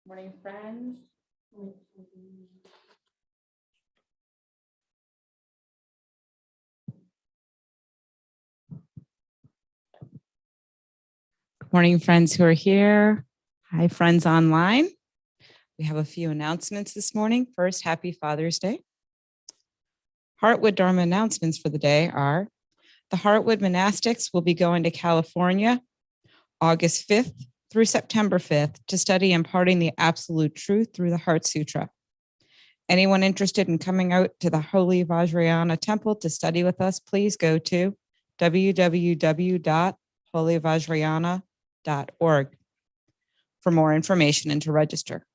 Morning, friends. Good morning, friends who are here. Hi, friends online. We have a few announcements this morning. First, happy Father's Day. Heartwood Dharma announcements for the day are the Heartwood Monastics will be going to California August 5th through September 5th to study imparting the absolute truth through the Heart Sutra. Anyone interested in coming out to the Holy Vajrayana Temple to study with us, please go to www.holyvajrayana.org for more information and to register.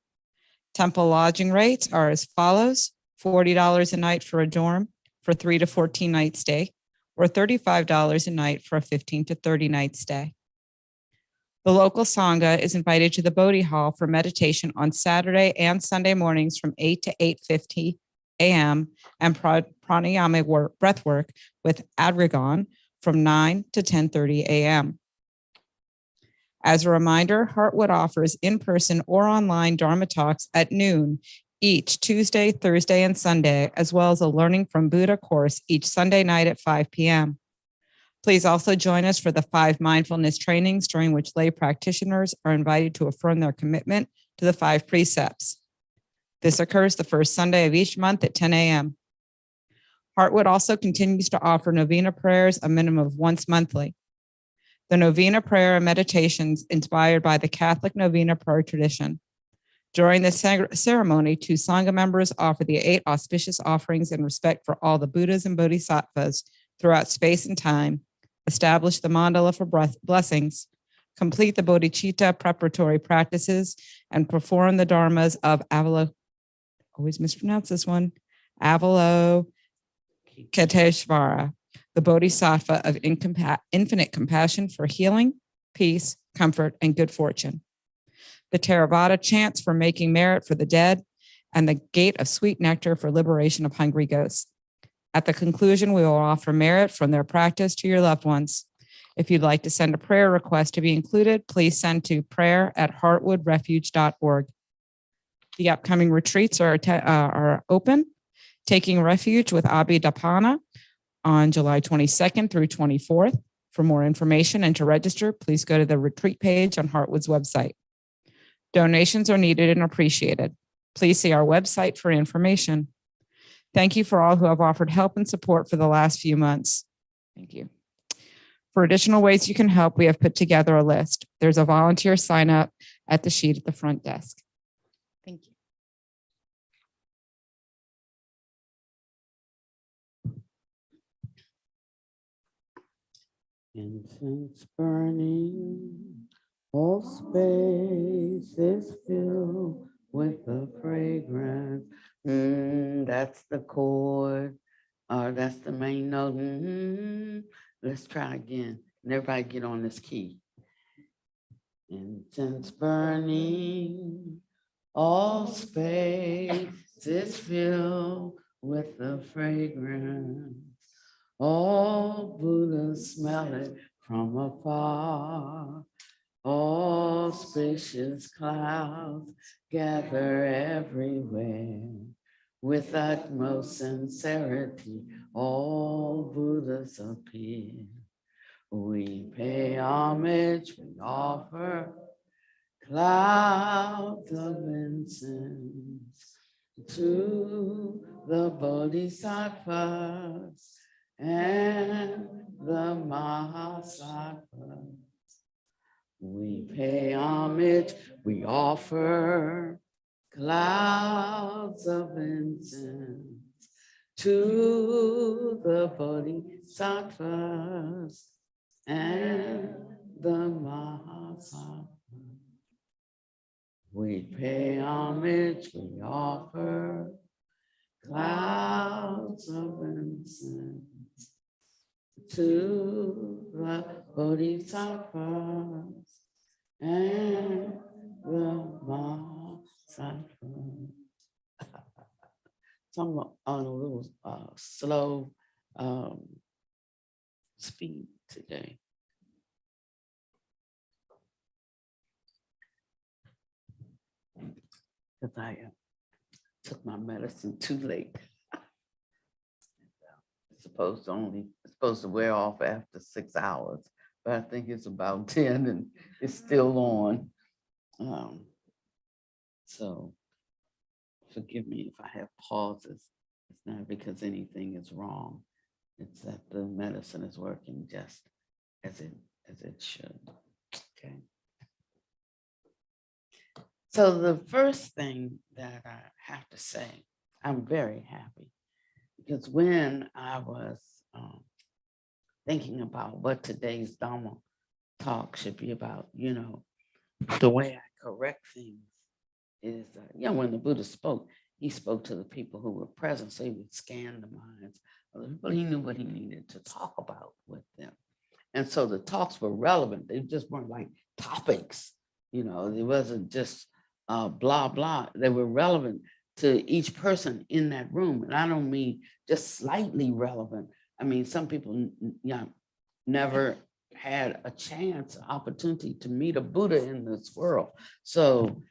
Temple lodging rates are as follows: $40 a night for a dorm for 3 to 14 night stay, or $35 a night for a 15 to 30 night stay. The local Sangha is invited to the Bodhi Hall for meditation on Saturday and Sunday mornings from 8 to 8:50 a.m. and pranayama breath work with Adrigan from 9 to 10:30 a.m. As a reminder, Heartwood offers in-person or online Dharma talks at noon each Tuesday, Thursday, and Sunday, as well as a Learning from Buddha course each Sunday night at 5 p.m. Please also join us for the 5 mindfulness trainings, during which lay practitioners are invited to affirm their commitment to the 5 precepts. This occurs the first Sunday of each month at 10 a.m. Heartwood also continues to offer novena prayers a minimum of once monthly. The novena prayer and meditations inspired by the Catholic novena prayer tradition. During the ceremony, 2 Sangha members offer the 8 auspicious offerings in respect for all the Buddhas and Bodhisattvas throughout space and time, establish the mandala for blessings, complete the bodhicitta preparatory practices, and perform the dharmas of always mispronounce this one, Avalokiteshvara, the bodhisattva of infinite compassion for healing, peace, comfort, and good fortune. The Theravada chants for making merit for the dead, and the gate of sweet nectar for liberation of hungry ghosts. At the conclusion, we will offer merit from their practice to your loved ones. If you'd like to send a prayer request to be included, please send to prayer@heartwoodrefuge.org. The upcoming retreats are open. Taking Refuge with Abhidapana on July 22nd through 24th. For more information and to register, please go to the retreat page on Heartwood's website. Donations are needed and appreciated. Please see our website for information. Thank you for all who have offered help and support for the last few months. Thank you. For additional ways you can help, we have put together a list. There's a volunteer sign up at the sheet at the front desk. Thank you. Incense burning, all space is filled with the fragrance. That's the chord, or that's the main note. Let's try again. And everybody get on this key. Incense burning, all space is filled with the fragrance. All Buddhas smell it from afar. All spacious clouds gather everywhere. With utmost sincerity, all Buddhas appear. We pay homage, we offer clouds of incense to the Bodhisattvas and the Mahasattvas. We pay homage, we offer clouds of incense to the Bodhisattvas and the Mahasattvas. We pay homage, we offer clouds of incense to the Bodhisattvas and the Mahasattvas. Some on a little slow speed today. because I took my medicine too late. It's supposed to wear off after 6 hours, but I think it's about 10 and it's still on. So forgive me if I have pauses. It's not because anything is wrong. It's that the medicine is working just as it should. Okay. So the first thing that I have to say, I'm very happy because when I was thinking about what today's Dharma talk should be about, the way I correct things is, when the Buddha spoke, he spoke to the people who were present, so he would scan the minds of the people. He knew what he needed to talk about with them. And so the talks were relevant. They just weren't like topics, it wasn't just blah, blah. They were relevant to each person in that room. And I don't mean just slightly relevant. I mean, some people never had a chance, opportunity to meet a Buddha in this world. So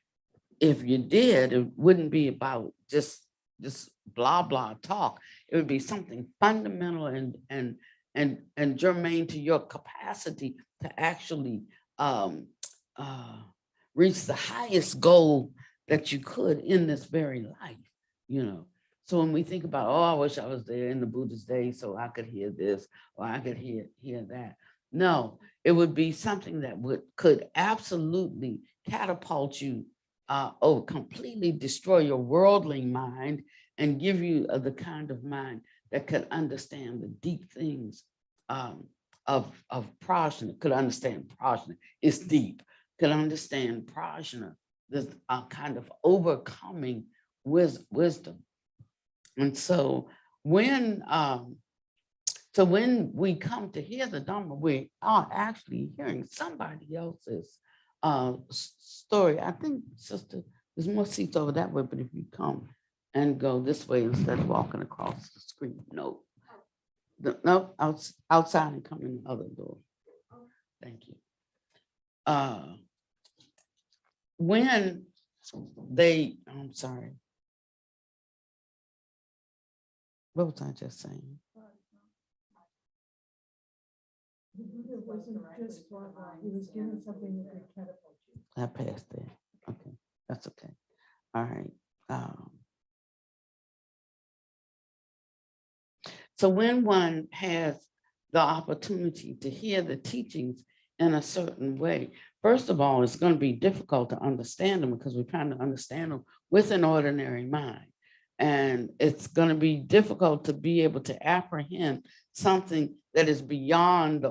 if you did, it wouldn't be about just blah, blah talk. It would be something fundamental and germane to your capacity to actually reach the highest goal that you could in this very life, So when we think about, I wish I was there in the Buddha's day so I could hear this or I could hear that. No, it would be something that could absolutely catapult you completely destroy your worldly mind and give you the kind of mind that could understand the deep things of prajna, could understand prajna. It's deep, could understand prajna, this kind of overcoming wisdom. And so when we come to hear the Dharma, we are actually hearing somebody else's story. I think, sister, there's more seats over that way, but if you come and go this way instead of walking across the screen, no, outside and come in the other door. Thank you. When I'm sorry. What was I just saying? The Buddha wasn't just for, he was given something that could catapult you. I passed there. Okay, that's okay. All right. So when one has the opportunity to hear the teachings in a certain way, first of all, it's going to be difficult to understand them because we're trying to understand them with an ordinary mind. And it's going to be difficult to be able to apprehend something that is beyond the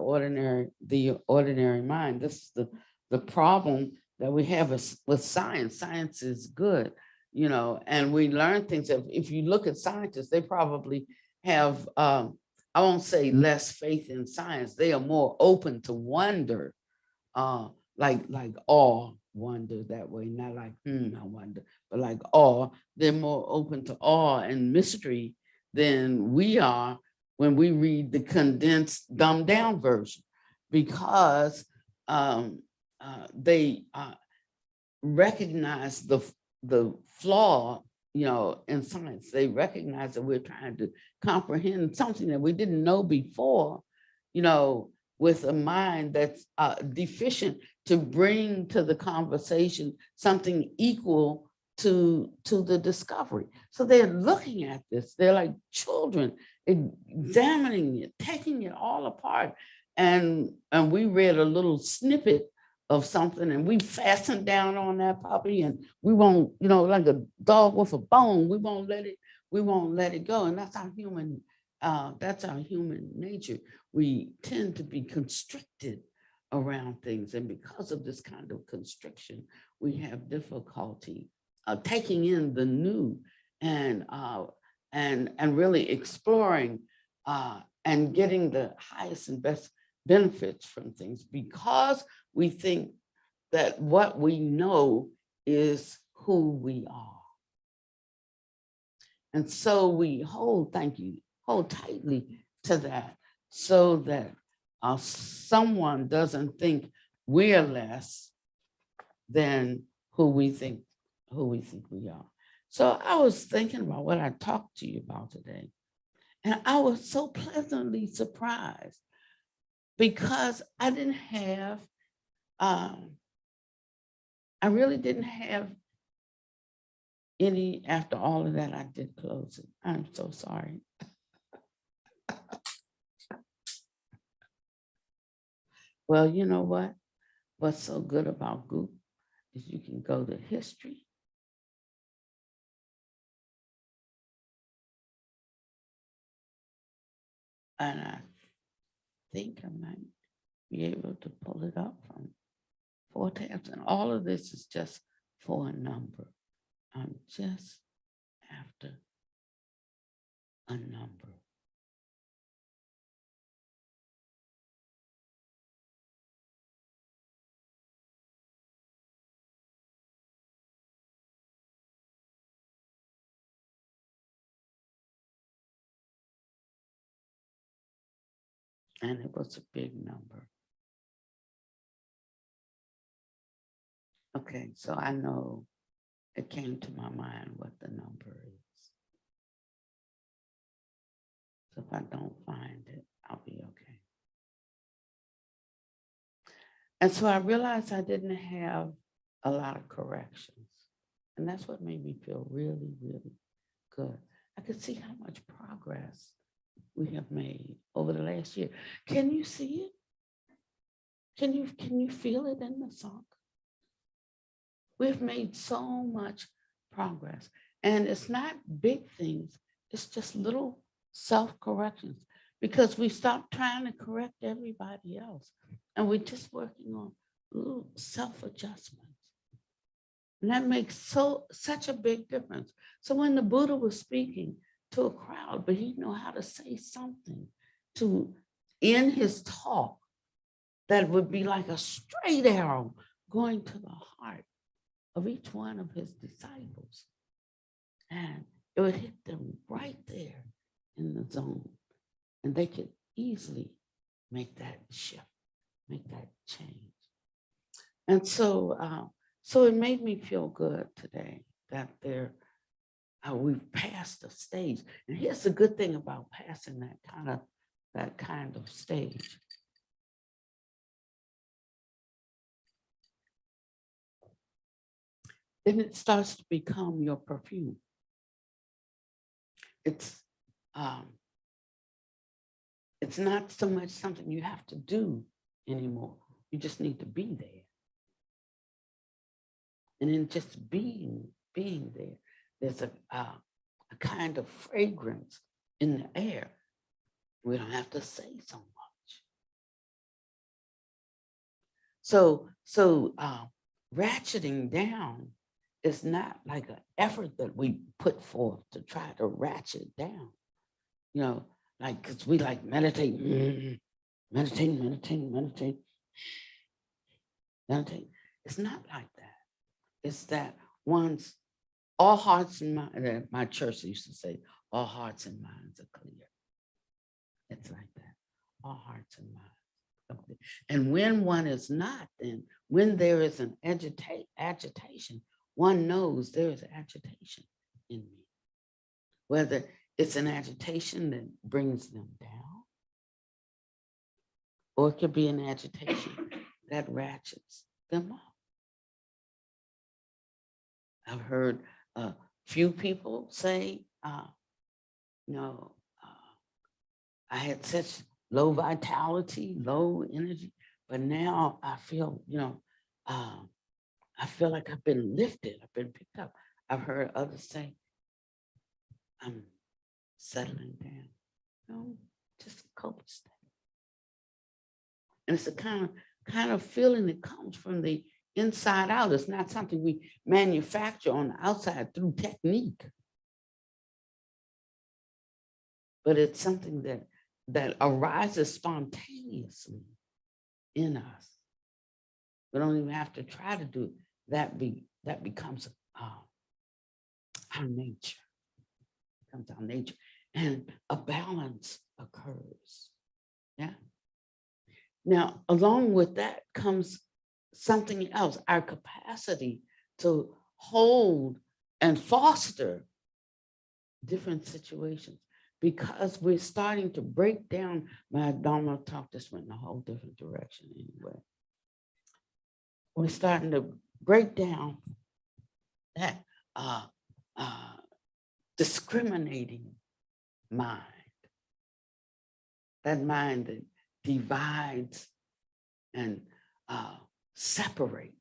ordinary mind. This is the problem that we have with science. Science is good, and we learn things. If you look at scientists, they probably have, I won't say less faith in science. They are more open to wonder, like awe, wonder that way, not like, I wonder, but like awe. They're more open to awe and mystery than we are when we read the condensed, dumbed down version, because they recognize the flaw, in science. They recognize that we're trying to comprehend something that we didn't know before, with a mind that's deficient, to bring to the conversation something equal to the discovery. So they're looking at this, they're like children, examining it, taking it all apart. And we read a little snippet of something and we fasten down on that puppy, and we won't, like a dog with a bone, we won't let it go. And that's our human nature. We tend to be constricted around things. And because of this kind of constriction, we have difficulty taking in the new and really exploring and getting the highest and best benefits from things, because we think that what we know is who we are. And so we hold tightly to that, so that someone doesn't think we're less than who we think who we think we are. So I was thinking about what I talked to you about today. And I was so pleasantly surprised because I didn't have, I really didn't have any, after all of that, I did close it. I'm so sorry. Well, you know what? What's so good about Goop is you can go to history. And I think I might be able to pull it up from 4 tabs. And all of this is just for a number. I'm just after a number. And it was a big number. Okay, so I know it came to my mind what the number is. So if I don't find it, I'll be okay. And so I realized I didn't have a lot of corrections. And that's what made me feel really, really good. I could see how much progress we have made over the last year. Can you see it? Can you feel it in the song? We've made so much progress. And it's not big things, it's just little self-corrections because we stopped trying to correct everybody else. And we're just working on little self-adjustments. And that makes such a big difference. So when the Buddha was speaking to a crowd, but he knew how to say something to end his talk that would be like a straight arrow going to the heart of each one of his disciples. And it would hit them right there in the zone. And they could easily make that shift, make that change. And so, so it made me feel good today that we've passed the stage. And here's the good thing about passing that kind of stage. Then it starts to become your perfume. It's not so much something you have to do anymore. You just need to be there. And in just being there, there's a kind of fragrance in the air. We don't have to say so much. So ratcheting down is not like an effort that we put forth to try to ratchet down. You know, like, because we like meditate. It's not like that. It's that one's all hearts and minds, my church used to say, all hearts and minds are clear. It's like that, all hearts and minds. And when one is not, then when there is an agitation, one knows there is agitation in me. Whether it's an agitation that brings them down, or it could be an agitation that ratchets them up. I've heard a few people say, I had such low vitality, low energy, but now I feel, I feel like I've been lifted, I've been picked up. I've heard others say, I'm settling down, just copacetic. And it's a kind of feeling that comes from the inside out. It's not something we manufacture on the outside through technique, but it's something that arises spontaneously in us. We don't even have to try to do that. That becomes our nature. Becomes our nature, and a balance occurs. Yeah. Now, along with that comes something else, our capacity to hold and foster different situations, because we're starting to break down. My Dharma talk just went in a whole different direction anyway. We're starting to break down that discriminating mind, that mind that divides and separates.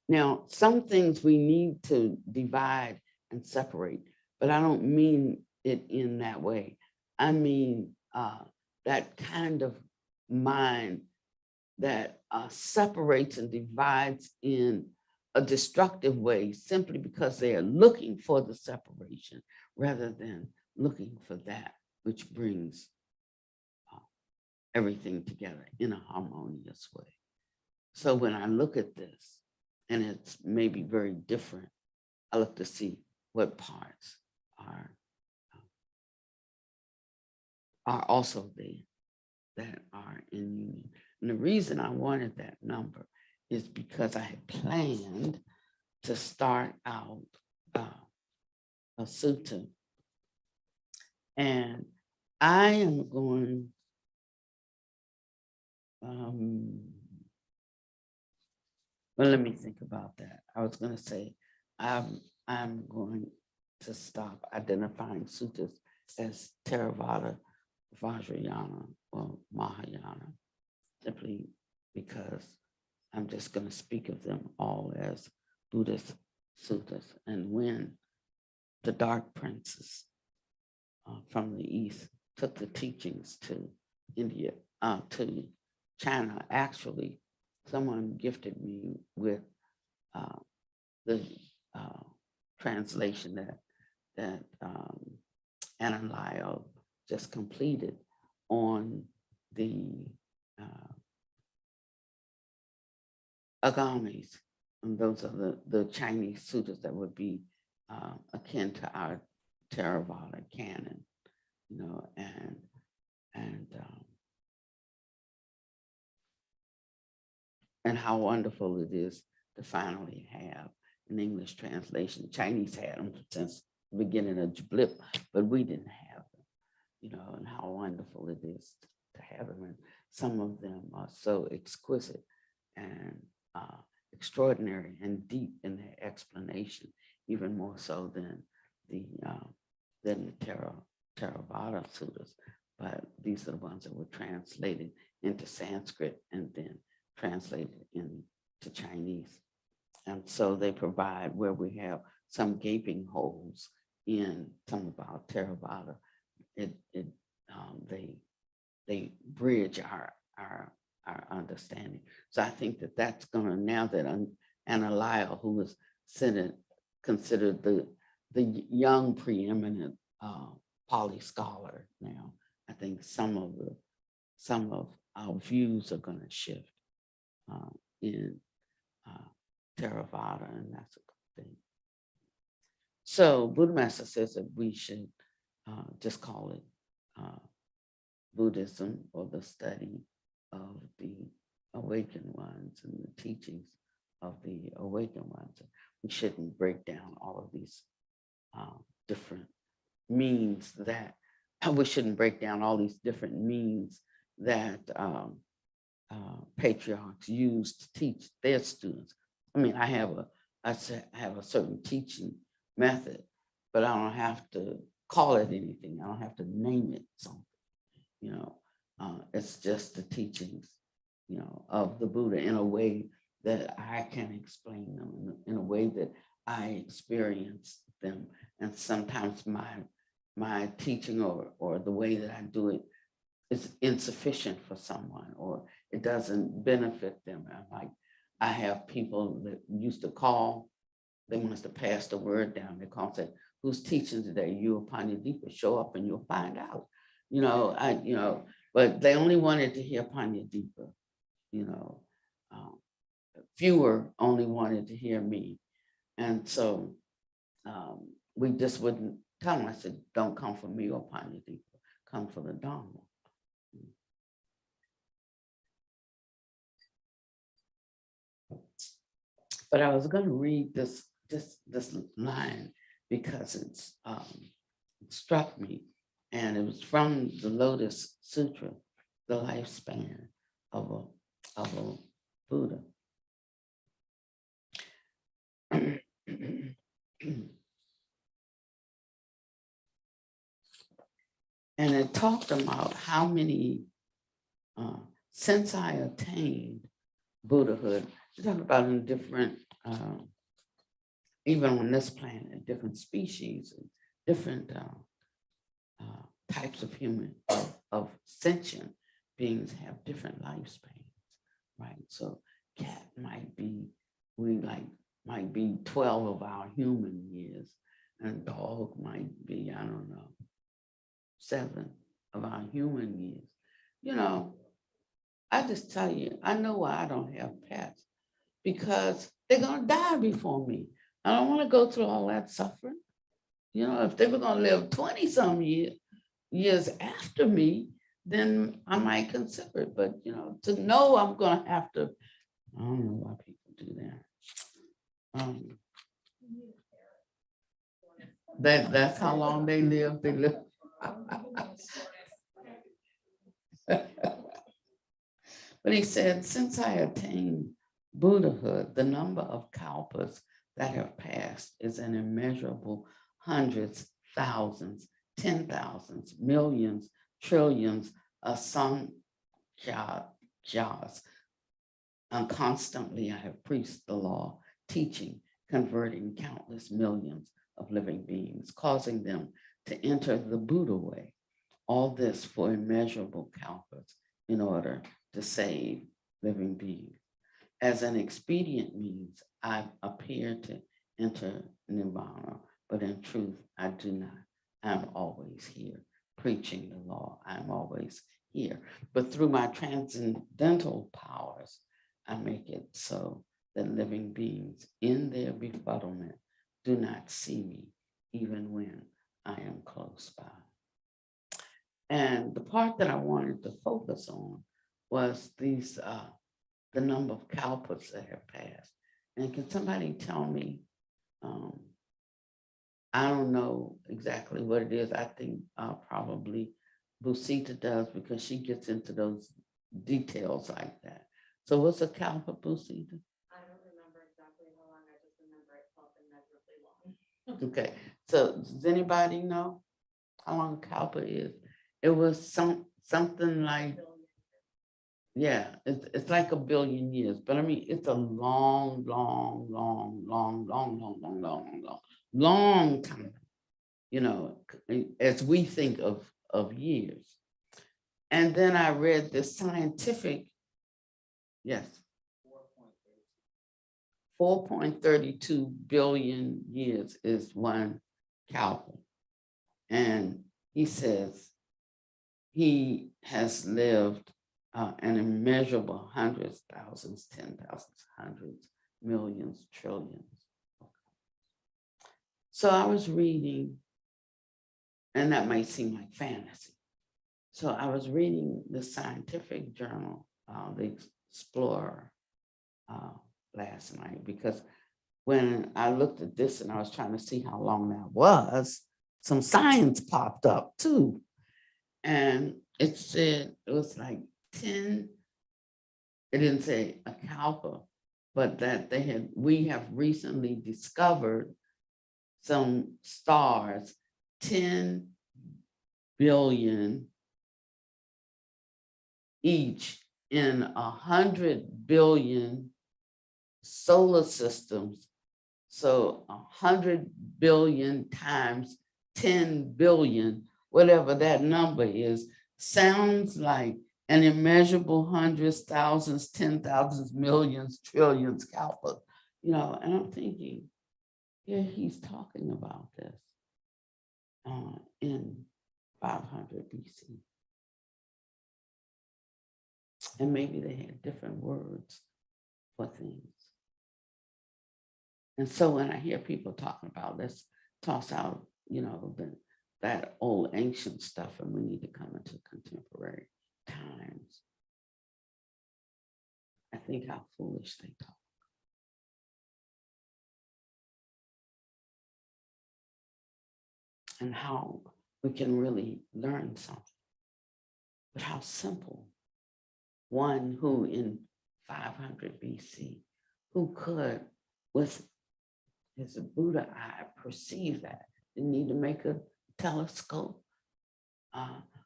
Now, some things we need to divide and separate, but I don't mean it in that way. I mean that kind of mind that separates and divides in a destructive way simply because they are looking for the separation rather than looking for that which brings everything together in a harmonious way. So when I look at this, and it's maybe very different, I look to see what parts are also there that are in union. And the reason I wanted that number is because I had planned to start out a sutta. And I am going, well, let me think about that. I was going to say, I'm going to stop identifying suttas as Theravada, Vajrayana, or Mahayana, simply because I'm just going to speak of them all as Buddhist suttas. And when the dark princes from the East took the teachings to India, to China, actually, someone gifted me with the translation that Anna Lyle just completed on the agamis, and those are the Chinese sutras that would be akin to our Theravada canon, you know, and how wonderful it is to finally have an English translation. Chinese had them since the beginning of Blip, but we didn't have them, you know, and how wonderful it is to have them. And some of them are so exquisite and extraordinary and deep in their explanation, even more so than the Theravada sutras. But these are the ones that were translated into Sanskrit and then translated into Chinese. And so they provide where we have some gaping holes in some of our Theravada. They bridge our understanding. So I think that that's going to, now that Anna Lyle, who was considered the young preeminent Pali scholar now, I think some of our views are going to shift in Theravada, and that's a good thing. So Buddha Master says that we should just call it Buddhism, or the study of the awakened ones and the teachings of the awakened ones. We shouldn't break down all of these different means that, we shouldn't break down all these different means that patriarchs use to teach their students. I mean, I have a certain teaching method, but I don't have to call it anything. I don't have to name it something, you know. It's just the teachings, you know, of the Buddha in a way that I can explain them, in a way that I experience them. And sometimes my teaching or the way that I do it is insufficient for someone, or it doesn't benefit them. I have people that used to call, they must have passed the word down. They call and say, "Who's teaching today? You Panyadipa, show up and you'll find out." You know, but they only wanted to hear Panyadipa, you know. Fewer only wanted to hear me. And so we just wouldn't tell them. I said, "Don't come for me or Panyadipa, come for the Dharma." But I was going to read this line because it struck me, and it was from the Lotus Sutra, the lifespan of a Buddha. And it talked about how many, since I attained Buddhahood, it talked about in different, even on this planet, different species, and different types of human, of sentient beings have different lifespans, right? So cat might be, might be 12 of our human years, and dog might be, I don't know, 7 of our human years. You know, I just tell you, I know why I don't have pets, because they're gonna die before me. I don't want to go through all that suffering. You know, if they were gonna live 20 some years after me, then I might consider it. But you know, to know I'm gonna have to, I don't know why people do that. That's how long they live. They live. But he said, since I attained Buddhahood, the number of kalpas that have passed is an immeasurable hundreds, thousands, 10,000s, millions, trillions, asankhyajas. And constantly I have preached the law, teaching, converting countless millions of living beings, causing them to enter the Buddha way. All this for immeasurable kalpas in order to save living beings. As an expedient means, I appear to enter nirvana, but in truth, I do not. I'm always here, preaching the law. I'm always here. But through my transcendental powers, I make it so that living beings in their befuddlement do not see me, even when I am close by. And the part that I wanted to focus on was these, the number of kalpas that have passed. And can somebody tell me, I don't know exactly what it is. I think probably Busita does, because she gets into those details like that. So what's a kalpa, Busita? I don't remember exactly how long, I just remember it felt immeasurably long. Okay, so does anybody know how long a kalpa is? It was something like, yeah, it's like a billion years, but I mean, it's a long time, you know, as we think of years. And then I read the scientific, yes, 4.32 billion years is one kalpa. And he says he has lived an immeasurable hundreds, thousands, 10,000s, hundreds, millions, trillions. So I was reading, and that might seem like fantasy. So I was reading the scientific journal, The Explorer, last night, because when I looked at this and I was trying to see how long that was, some science popped up too. And it said it was like 10, it didn't say a kalpa, but that we have recently discovered some stars, 10 billion each in 100 billion solar systems. So 100 billion times 10 billion, whatever that number is, sounds like an immeasurable hundreds, thousands, 10,000s, millions, trillions, kalpa, you know, and I'm thinking, here he's talking about this in 500 BC. And maybe they had different words for things. And so when I hear people talking about, let's toss out, you know, that old ancient stuff, and we need to come into contemporary times, I think how foolish they talk. and how we can really learn something. But how simple. One who in 500 BC, who could, with his Buddha eye, perceive that. Didn't need to make a telescope.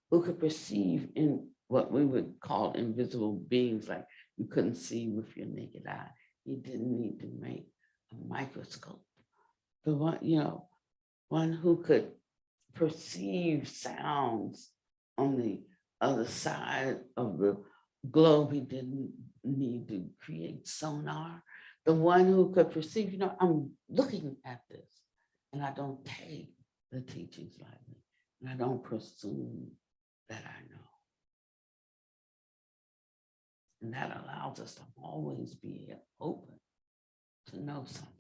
Who could perceive in what we would call invisible beings, like you couldn't see with your naked eye. He didn't need to make a microscope. The one, one who could perceive sounds on the other side of the globe. He didn't need to create sonar. The one who could perceive, I'm looking at this and I don't take the teachings lightly, and I don't presume that I know. And that allows us to always be open to know something.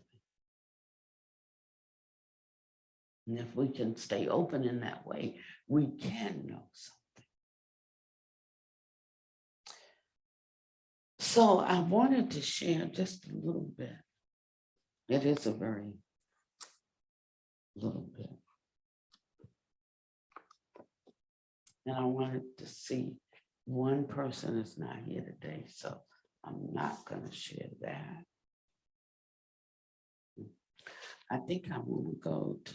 And if we can stay open in that way, we can know something. So I wanted to share just a little bit. It is a very little bit. And I wanted to see, one person is not here today, so I'm not going to share that. I think I want to go to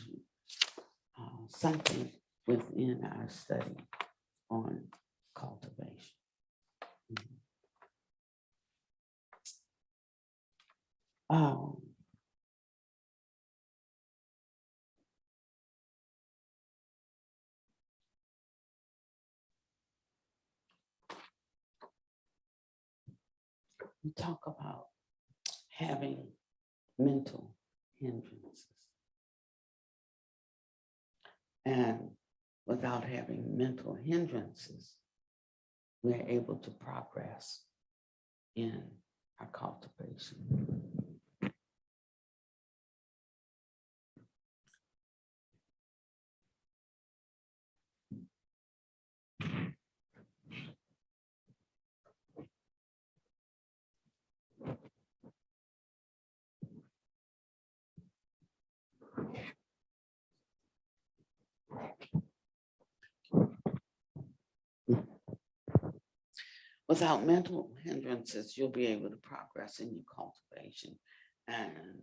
something within our study on cultivation. We talk about having mental hindrances. And without having mental hindrances, we're able to progress in our cultivation. Without mental hindrances, you'll be able to progress in your cultivation. And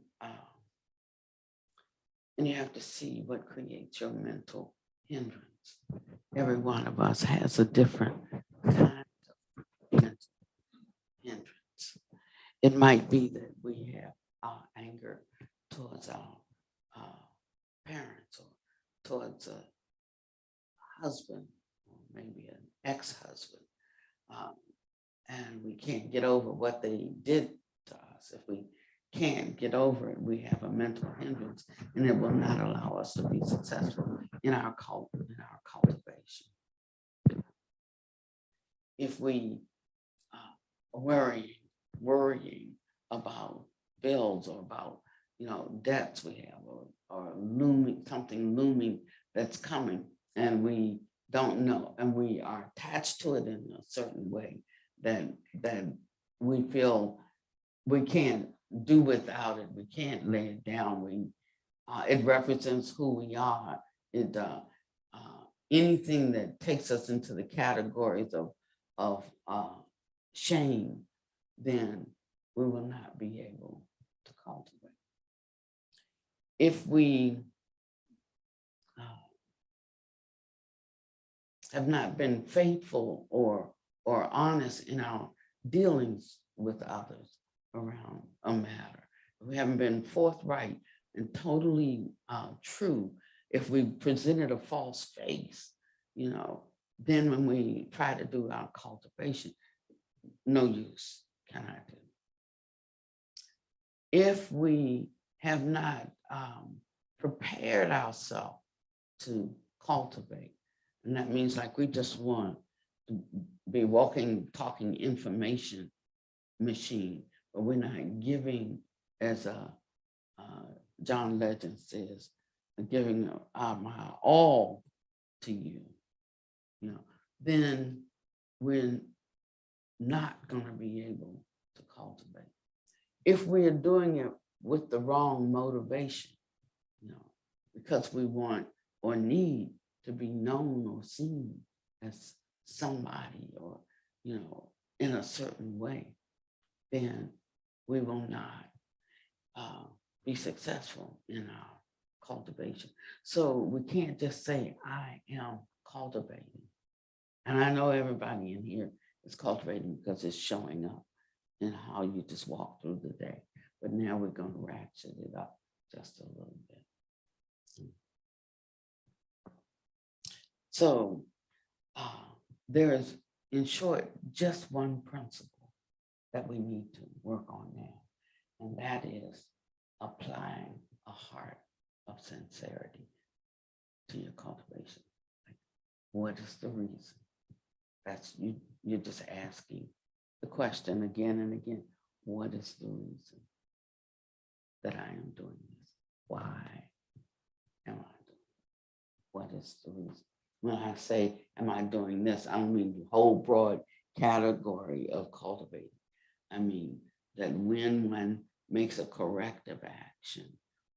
you have to see what creates your mental hindrance. Every one of us has a different kind of mental hindrance. It might be that we have anger towards our parents, or towards a husband, or maybe an ex-husband. And we can't get over what they did to us. If we can't get over it, we have a mental hindrance, and it will not allow us to be successful in our cultivation. If we are worrying about bills, or about debts we have, or something looming that's coming, and we don't know, and we are attached to it in a certain way, that we feel we can't do without it. We can't lay it down. It represents who we are. It anything that takes us into the categories of shame, then we will not be able to cultivate. If we have not been faithful or honest in our dealings with others around a matter, if we haven't been forthright and totally true, if we presented a false face, then when we try to do our cultivation, no use can I do. If we have not prepared ourselves to cultivate, and that means like we just want to be walking, talking information machine, but we're not giving, as John Legend says, giving my all to you, then we're not going to be able to cultivate. If we are doing it with the wrong motivation, because we want or need to be known or seen as somebody, or, in a certain way, then we will not be successful in our cultivation. So we can't just say, I am cultivating. And I know everybody in here is cultivating because it's showing up in how you just walk through the day. But now we're going to ratchet it up just a little bit. So there is, in short, just one principle that we need to work on now, and that is applying a heart of sincerity to your cultivation. Like, what is the reason? That's you. You're just asking the question again and again. What is the reason that I am doing this? Why am I doing it? What is the reason? When I say, am I doing this? I don't mean the whole broad category of cultivating. I mean that when one makes a corrective action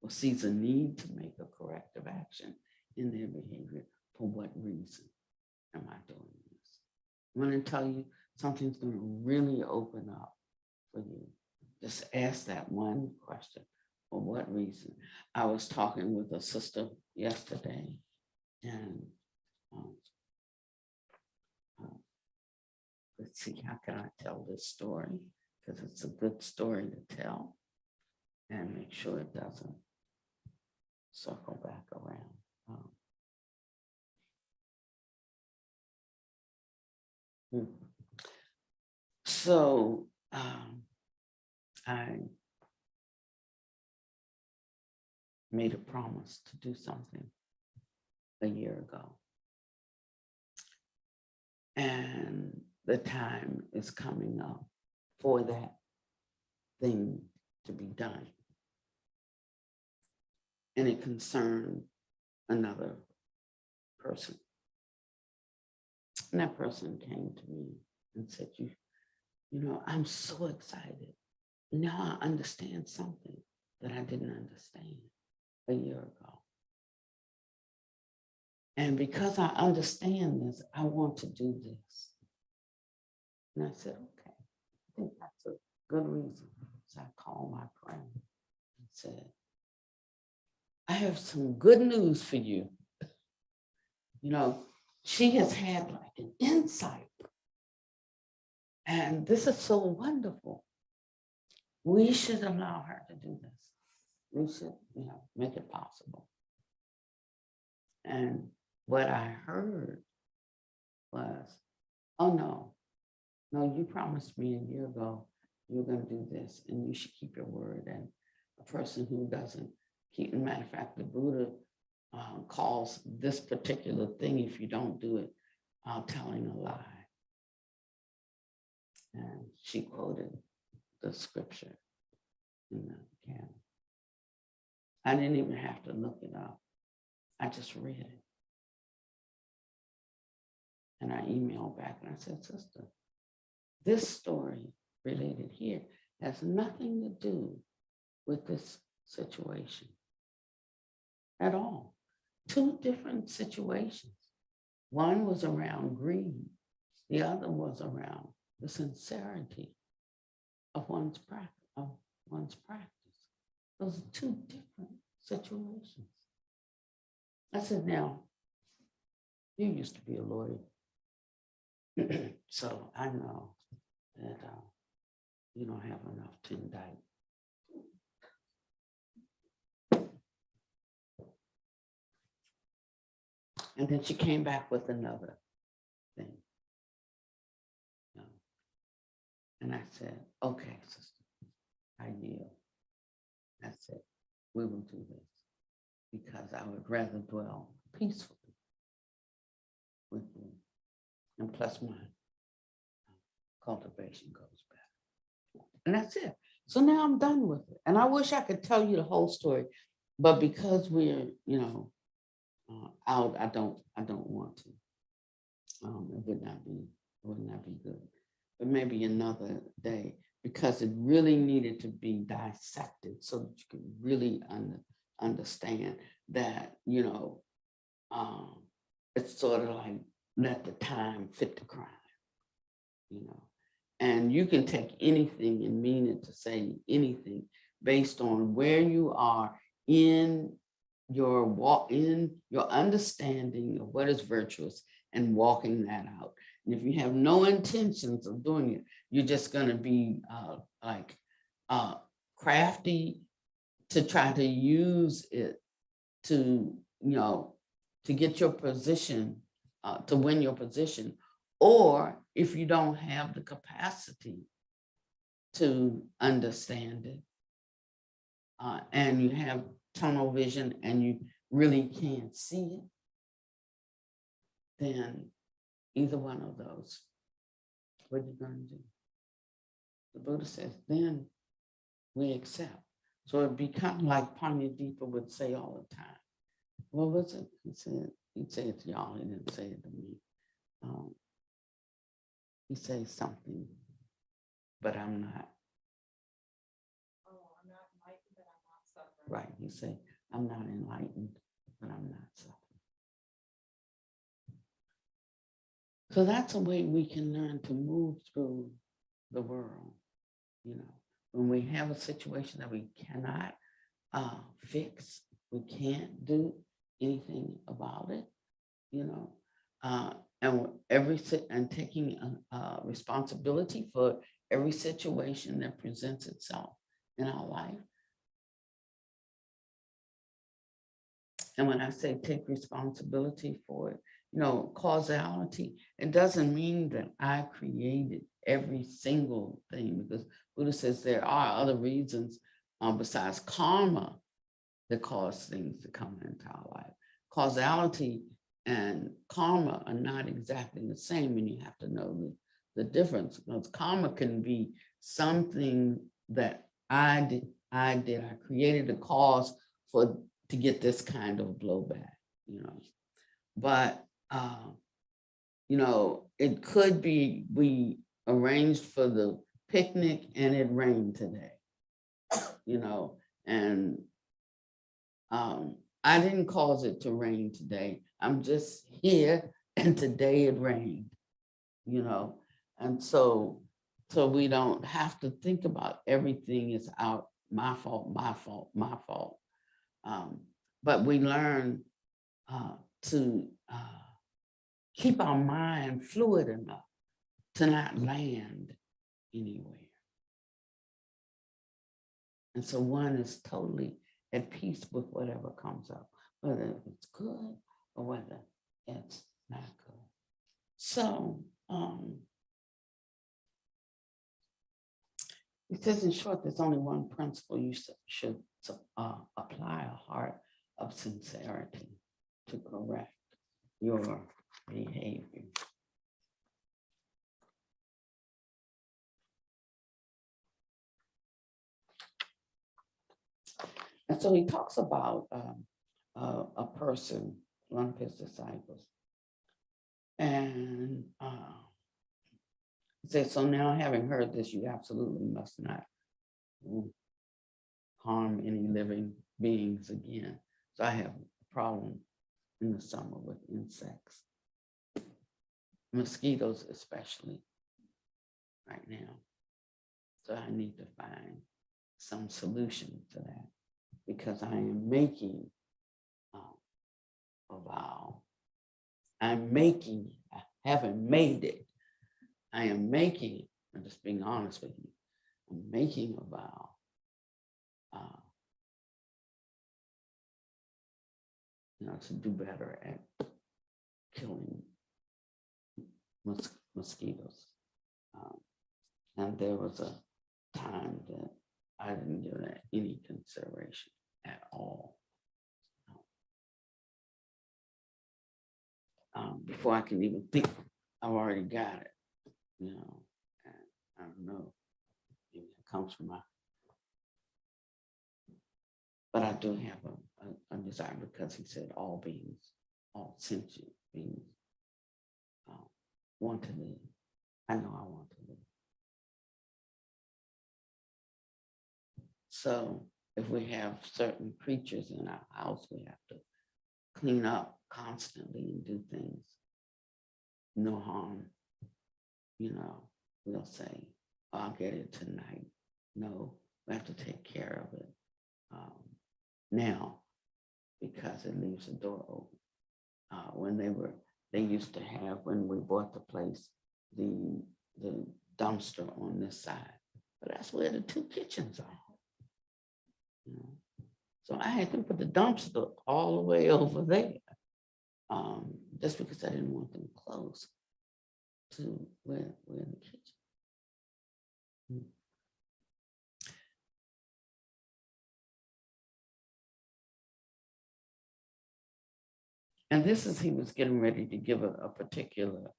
or sees a need to make a corrective action in their behavior, for what reason am I doing this? I'm going to tell you something's going to really open up for you. Just ask that one question. For what reason? I was talking with a sister yesterday, and let's see, how can I tell this story? Because it's a good story to tell, and make sure it doesn't circle back around. So I made a promise to do something a year ago. And the time is coming up for that thing to be done. And it concerned another person. And that person came to me and said, you know, I'm so excited. Now I understand something that I didn't understand a year ago. And because I understand this, I want to do this. And I said, okay, I think that's a good reason. So I called my friend and said, I have some good news for you. You know, she has had like an insight. And this is so wonderful. We should allow her to do this. We should, make it possible. And what I heard was, oh no, you promised me a year ago you were going to do this, and you should keep your word. And a person who doesn't keep, as a matter of fact, the Buddha calls this particular thing, if you don't do it, telling a lie. And she quoted the scripture in the canon. I didn't even have to look it up. I just read it. And I emailed back and I said, sister, this story related here has nothing to do with this situation at all. Two different situations. One was around greed. The other was around the sincerity of one's practice. Those are two different situations. I said, now, you used to be a lawyer. So I know that you don't have enough to indict. And then she came back with another thing. And I said, okay, sister, I yield. I said, we will do this because I would rather dwell peacefully with you. And plus my cultivation goes back. And that's it. So now I'm done with it. And I wish I could tell you the whole story, but because we're, out, I don't want to. It would not be good. But maybe another day, because it really needed to be dissected so that you could really understand that, it's sort of like let the time fit the crime, you know. And you can take anything and mean it to say anything based on where you are in your walk, in your understanding of what is virtuous and walking that out. And if you have no intentions of doing it, you're just going to be crafty to try to use it to, to get your position, to win your position. Or if you don't have the capacity to understand it, and you have tunnel vision and you really can't see it, then either one of those, what are you going to do? The Buddha says, then we accept. So it'd be kind of like Panyadeepa would say all the time. What was it? He'd say it to y'all, he didn't say it to me. He says something, but I'm not. Oh, I'm not enlightened, but I'm not suffering. Right, he said, I'm not enlightened, but I'm not suffering. So that's a way we can learn to move through the world. When we have a situation that we cannot fix, we can't do anything about it, and taking responsibility for every situation that presents itself in our life. And when I say take responsibility for it, causality, it doesn't mean that I created every single thing, because Buddha says there are other reasons besides karma that cause things to come into our life. Causality and karma are not exactly the same, and you have to know the difference, because karma can be something that I did. I created a cause to get this kind of blowback, but it could be we arranged for the picnic and it rained today, and I didn't cause it to rain today. I'm just here and today it rained, and so we don't have to think about everything is my fault, my fault, my fault. But we learn to keep our mind fluid enough to not land anywhere. And so one is totally at peace with whatever comes up, whether it's good or whether it's not good. So it says in short, there's only one principle you should apply: a heart of sincerity to correct your behavior. And so he talks about a person, one of his disciples, and he says, so now having heard this, you absolutely must not harm any living beings again. So I have a problem in the summer with insects, mosquitoes especially right now. So I need to find some solution to that, because I am making a vow. I haven't made it. I am making, I'm just being honest with you, I'm making a vow to do better at killing mosquitoes. And there was a time that I didn't give that any consideration at all. Before I can even think, I've already got it, and I don't know, maybe it comes from but I do have a desire, because he said all beings, all sentient beings want to live. I know I want to live. So if we have certain creatures in our house, we have to clean up constantly and do things, no harm, we'll say, I'll get it tonight. No, we have to take care of it now, because it leaves the door open. When they used to have, when we bought the place, the dumpster on this side, but that's where the two kitchens are. So I had to put the dumpster all the way over there, just because I didn't want them close to where the kitchen. And this is, he was getting ready to give a particular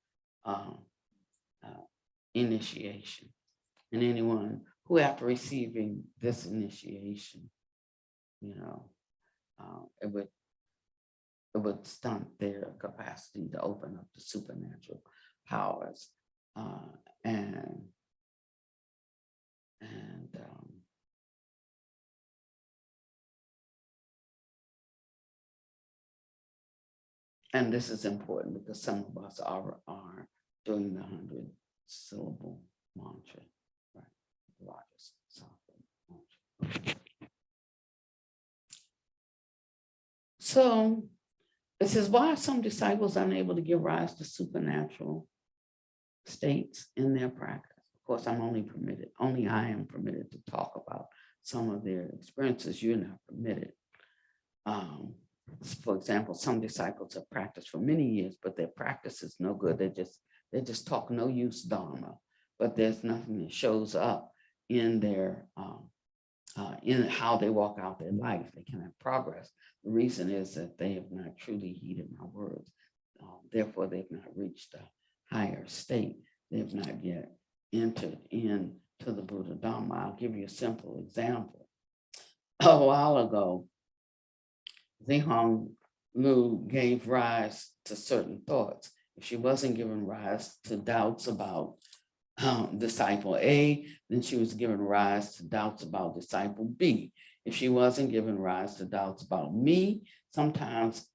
initiation. And anyone who, after receiving this initiation, it would stunt their capacity to open up the supernatural powers. And this is important because some of us are doing the 100-syllable mantra, right? The largest mantra. So it says, why are some disciples unable to give rise to supernatural states in their practice? Of course, only I am permitted to talk about some of their experiences. You're not permitted. For example, some disciples have practiced for many years, but their practice is no good. They just talk no use Dharma, but there's nothing that shows up in their in how they walk out their life. They can have progress. The reason is that they have not truly heeded my words. Therefore, they've not reached a higher state. They've not yet entered into the Buddha Dharma. I'll give you a simple example. A while ago, Zihong Lu gave rise to certain thoughts. If she wasn't given rise to doubts about disciple A, then she was given rise to doubts about disciple B. If she wasn't given rise to doubts about me, sometimes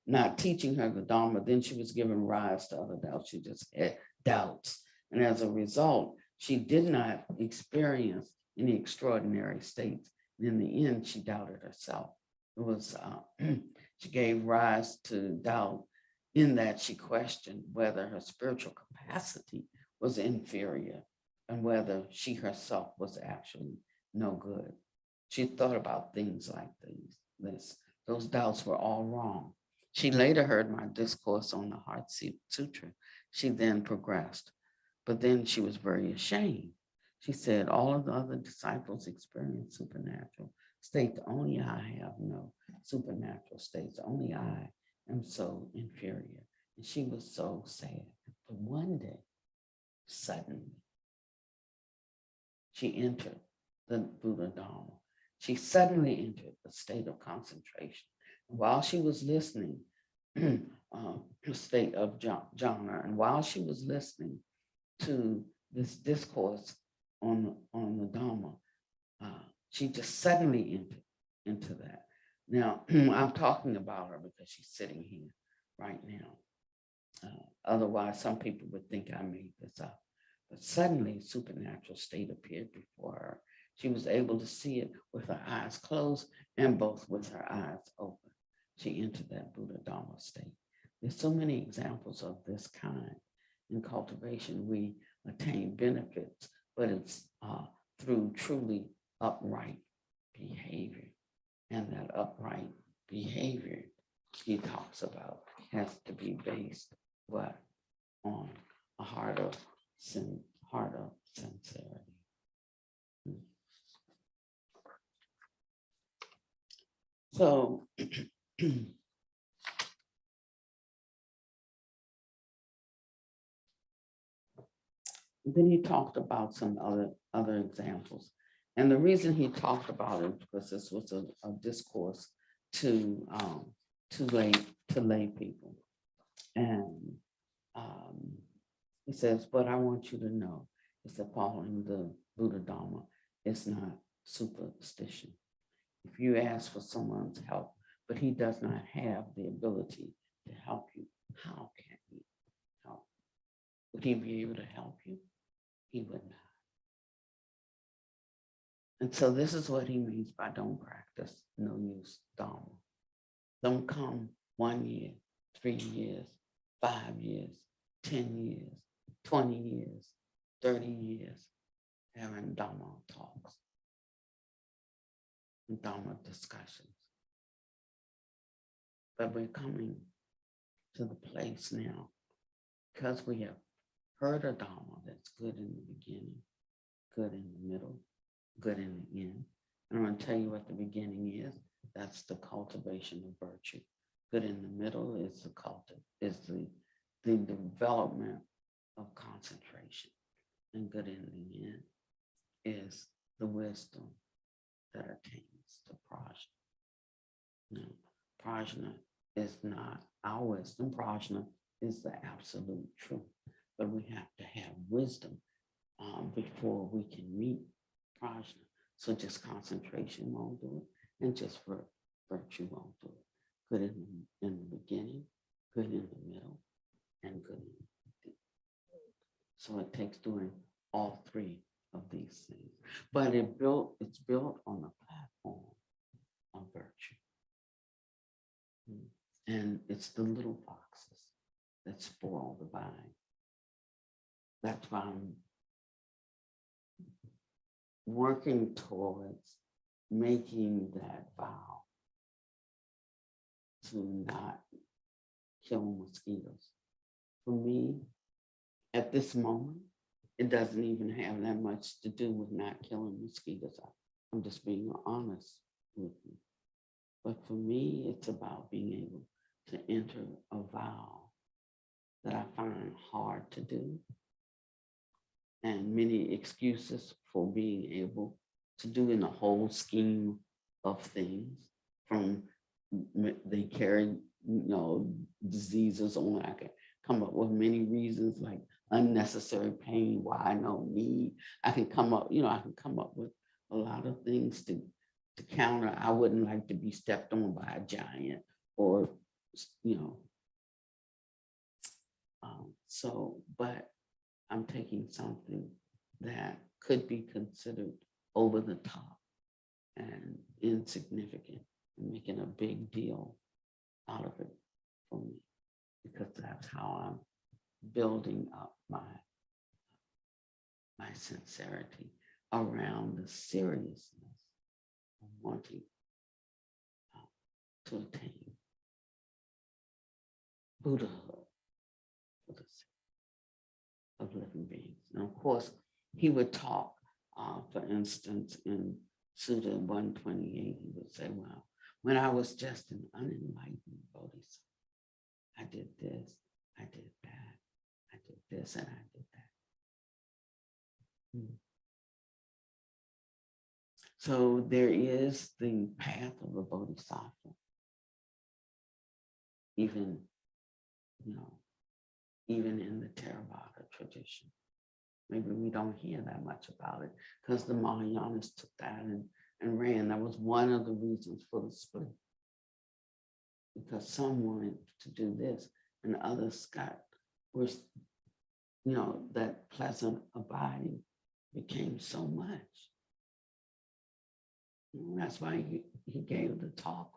not teaching her the Dharma, then she was given rise to other doubts. She just had doubts. And as a result, she did not experience any extraordinary states. And in the end, she doubted herself. It was, she gave rise to doubt in that she questioned whether her spiritual capacity was inferior and whether she herself was actually no good. She thought about things like those doubts were all wrong. She later heard my discourse on the Heart Sutra. She then progressed, but then she was very ashamed. She said, all of the other disciples experienced supernatural states. Only I have no supernatural states. Only I am so inferior. And she was so sad. But one day, suddenly, she entered the Buddha Dharma. She suddenly entered a state of concentration. And while she was listening, a state of jhana, and while she was listening to this discourse on the Dharma, she just suddenly entered into that. Now, I'm talking about her because she's sitting here right now. Otherwise, some people would think I made this up. But suddenly, a supernatural state appeared before her. She was able to see it with her eyes closed and both with her eyes open. She entered that Buddha Dharma state. There's so many examples of this kind. In cultivation, we attain benefits, but it's through truly upright behavior. And that upright behavior he talks about has to be based what? On a heart of sincerity. So then he talked about some other examples. And the reason he talked about it because this was a discourse to lay people. And he says, but I want you to know is that following the Buddha Dharma is not superstition. If you ask for someone's help, but he does not have the ability to help you. How can he help? Would he be able to help you? He would not. And so this is what he means by don't practice, no use Dharma. Don't come 1 year, 3 years, 5 years, 10 years, 20 years, 30 years, having Dharma talks and Dharma discussions. But we're coming to the place now, because we have heard a Dharma that's good in the beginning, good in the middle, good in the end. And I'm going to tell you what the beginning is. That's the cultivation of virtue. Good in the middle is the development of concentration. And good in the end is the wisdom that attains to prajna. Now, prajna is not our wisdom. Prajna is the absolute truth. But we have to have wisdom before we can meet prajna. So just concentration won't do it, and just virtue won't do it. Good in the beginning, good in the middle, and good in the end. So it takes doing all three of these things. But it's built on a platform of virtue. And it's the little foxes that spoil the vine. That's why I'm working towards making that vow to not kill mosquitoes. For me, at this moment, it doesn't even have that much to do with not killing mosquitoes. I'm just being honest with you. But for me, it's about being able to enter a vow that I find hard to do, and many excuses for being able to do in the whole scheme of things. From they carry, diseases on. I can come up with many reasons, like unnecessary pain, why no need. I can come up with a lot of things to counter. I wouldn't like to be stepped on by a giant, or but I'm taking something that could be considered over the top and insignificant and making a big deal out of it for me, because that's how I'm building up my sincerity around the seriousness of wanting to attain Buddhahood for the sake of living beings. And of course, he would talk, for instance, in Sutta 128, he would say, well, when I was just an unenlightened bodhisattva, I did this, I did that, I did this, and I did that. So there is the path of the bodhisattva, even in the Theravada tradition. Maybe we don't hear that much about it because the Mahayanas took that and ran. That was one of the reasons for the split, because some wanted to do this and others that pleasant abiding became so much. And that's why he gave the talk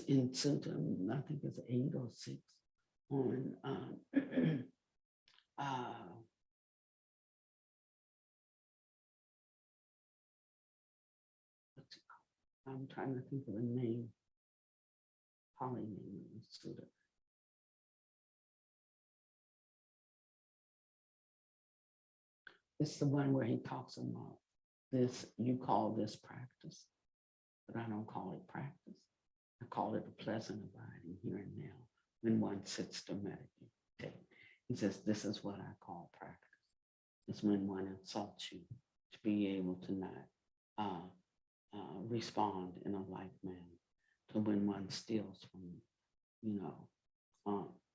in Sutta, I think it's 8 or 6, on I'm trying to think of the name, Pali name of the Sutta. It's the one where he talks about this, you call this practice, but I don't call it practice. I call it a pleasant abiding here and now when one sits to meditate. He says, this is what I call practice. It's when one insults you to be able to not respond in a like manner, to when one steals from you.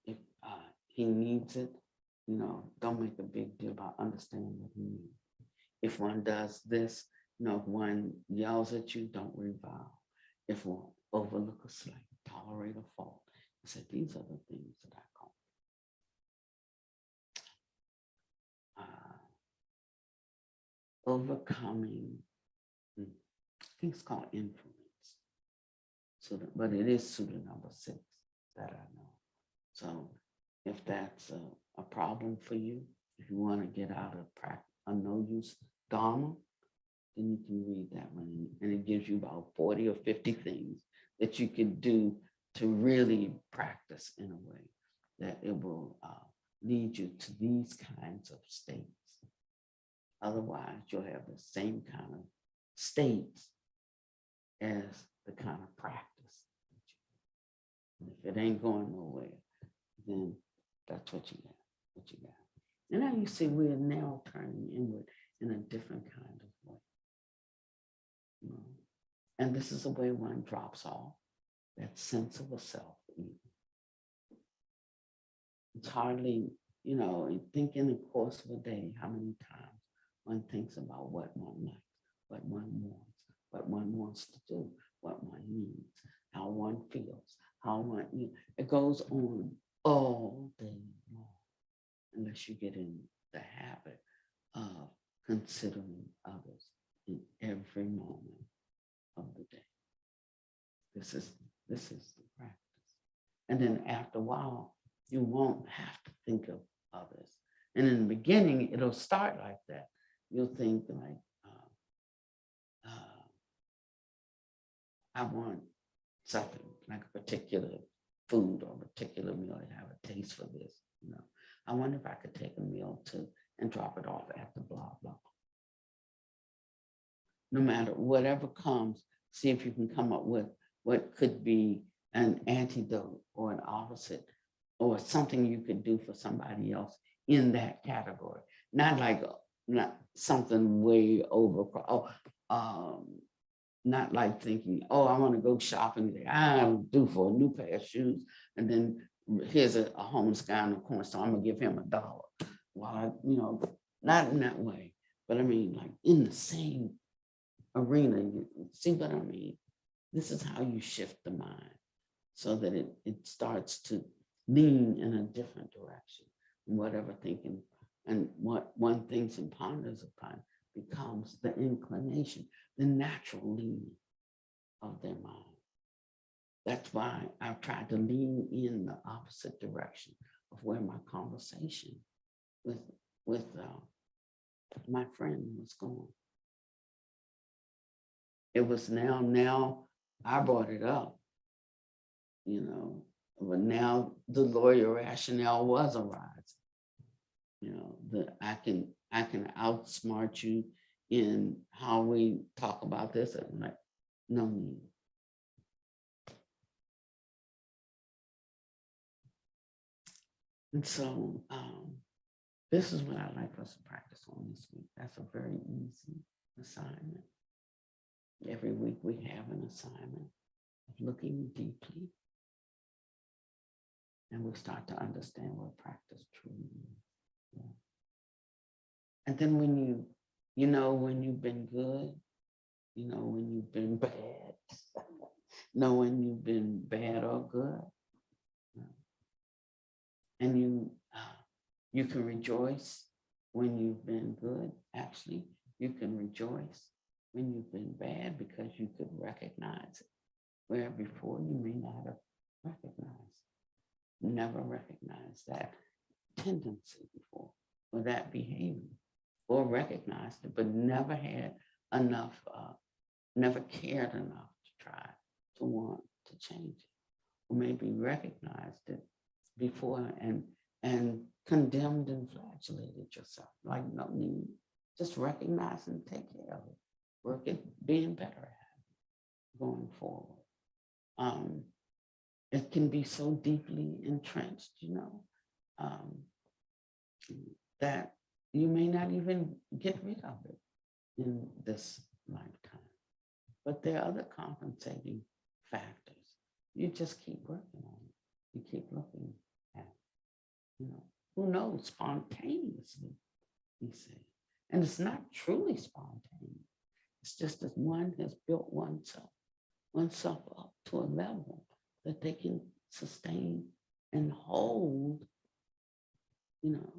If he needs it, don't make a big deal about understanding what he needs. If one does this, if one yells at you, don't revile. If one overlook a slight, tolerate a fault. I said, these are the things that I call overcoming, I think it's called influence. So, but it is pseudo number 6 that I know. So if that's a problem for you, if you want to get out of practice, a no-use Dharma, then you can read that one. And it gives you about 40 or 50 things that you can do to really practice in a way that it will lead you to these kinds of states. Otherwise, you'll have the same kind of states as the kind of practice. And if it ain't going nowhere, then that's what you got. And now you see we're now turning inward in a different kind of way. You know? And this is the way one drops off that sense of a self. It's hardly, you know, think in the course of a day, how many times one thinks about what one likes, what one wants to do, what one needs, how one feels, how one, it goes on all day long, unless you get in the habit of considering others in every moment of the day. This is the practice. And then after a while, you won't have to think of others. And in the beginning, it'll start like that. You'll think like, I want something like a particular food or a particular meal. I have a taste for this. You know, I wonder if I could take a meal too and drop it off at the blah, blah. No matter whatever comes, see if you can come up with what could be an antidote or an opposite or something you could do for somebody else in that category. Not something way over, not like thinking, oh, I want to go shopping today. I'm due for a new pair of shoes. And then here's a homeless guy in the corner, so I'm gonna give him $1. Well, not in that way, but I mean, like in the same arena, you see what I mean? This is how you shift the mind so that it starts to lean in a different direction. Whatever thinking and what one thinks and ponders upon becomes the inclination, the natural leaning of their mind. That's why I've tried to lean in the opposite direction of where my conversation with my friend was going. It was now I brought it up, but now the lawyer rationale was arising. That I can outsmart you in how we talk about this. And like, no need. And so this is what I'd like us to practice on this week. That's a very easy assignment. Every week we have an assignment of looking deeply. And we start to understand what practice truly is. Yeah. And then when when you've been good, when you've been bad, know when you've been bad or good. And you can rejoice when you've been good. Actually, you can rejoice when you've been bad because you could recognize it, where before you may not have recognized, never recognized that tendency before, or that behavior, or recognized it, but never had enough, never cared enough to try to want to change it, or maybe recognized it before and condemned and flagellated yourself. Like, no need, just recognize and take care of it. Work at being better at it going forward. It can be so deeply entrenched, that you may not even get rid of it in this lifetime. But there are other compensating factors. You just keep working on it. You keep looking at it. Who knows, spontaneously, he said. And it's not truly spontaneous. It's just that one has built oneself up to a level that they can sustain and hold, you know,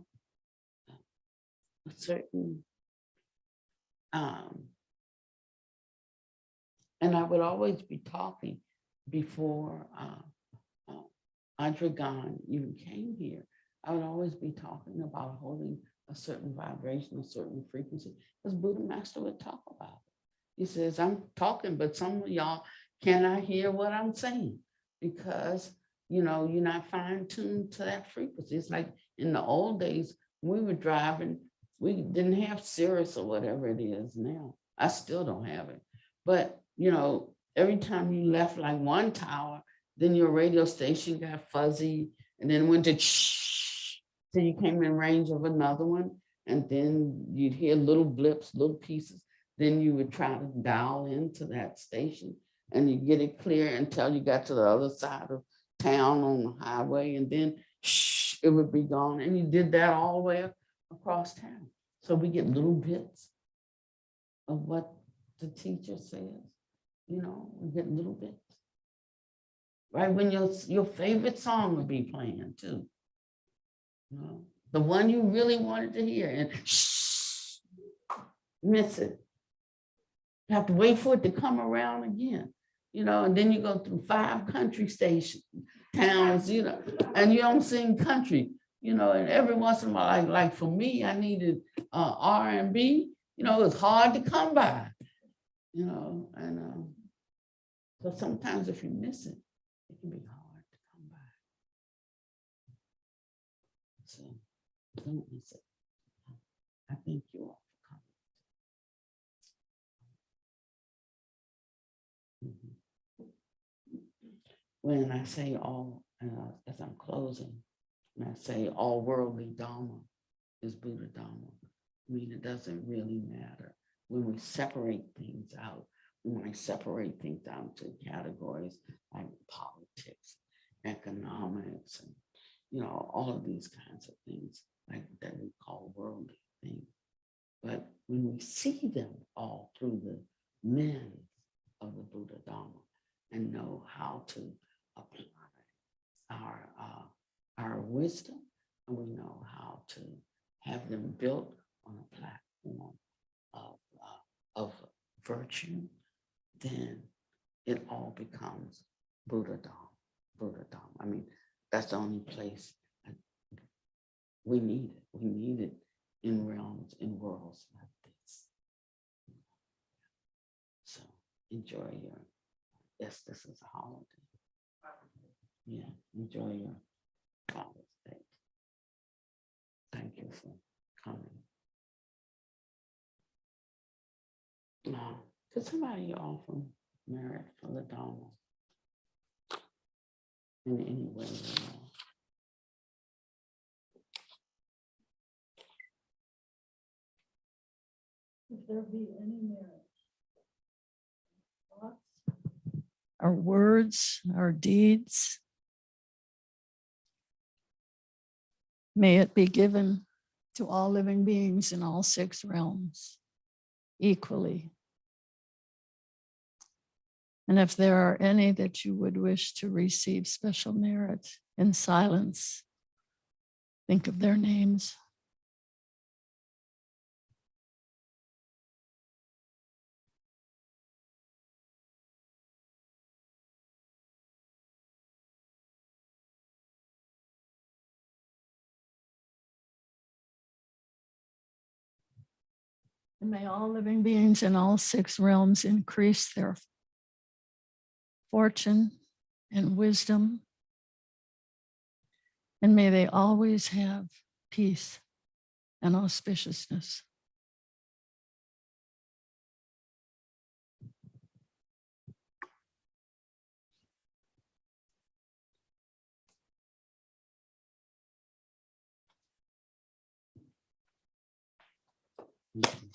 a certain, and I would always be talking before Adrigan even came here. I would always be talking about holding a certain vibration, a certain frequency, because Buddha Master would talk about it. He says, I'm talking, but some of y'all cannot hear what I'm saying because, you know, you're not fine-tuned to that frequency. It's like in the old days, we were driving, we didn't have Sirius or whatever it is now. I still don't have it. But, you know, every time you left like one tower, then your radio station got fuzzy and then went to shh, till you came in range of another one. And then you'd hear little blips, little pieces. Then you would try to dial into that station and you get it clear until you got to the other side of town on the highway, and then shh, it would be gone. And you did that all the way across town. So we get little bits of what the teacher says, you know, we get little bits. Right when your favorite song would be playing too. You know, the one you really wanted to hear, and shh, miss it. You have to wait for it to come around again, you know, and then you go through 5 country stations, towns, you know, and you don't sing country, you know, and every once in a while, like for me, I needed R&B, you know, it was hard to come by, you know, and so sometimes if you miss it, it can be hard to come by. So don't miss it. I thank you all for coming. When I say all, as I'm closing, when I say all worldly Dharma is Buddha Dharma, I mean, it doesn't really matter. When we separate things out, when I separate things out into categories like politics, economics, and, you know, all of these kinds of things like that we call worldly things. But when we see them all through the lens of the Buddha Dharma and know how to apply our wisdom, and we know how to have them built on a platform of virtue, then it all becomes Buddha Dharma. Buddha Dharma. I mean, that's the only place we need it. We need it in realms, in worlds like this. So enjoy your, yes, this is a holiday. Yeah, enjoy your Father's Day. Thank you for coming. Could somebody offer merit for the Dharma in any way they know? If there be any merit, thoughts, our words, our deeds. May it be given to all living beings in all 6 realms equally. And if there are any that you would wish to receive special merit in silence, think of their names. And may all living beings in all 6 realms increase their fortune and wisdom. And may they always have peace and auspiciousness. Mhm.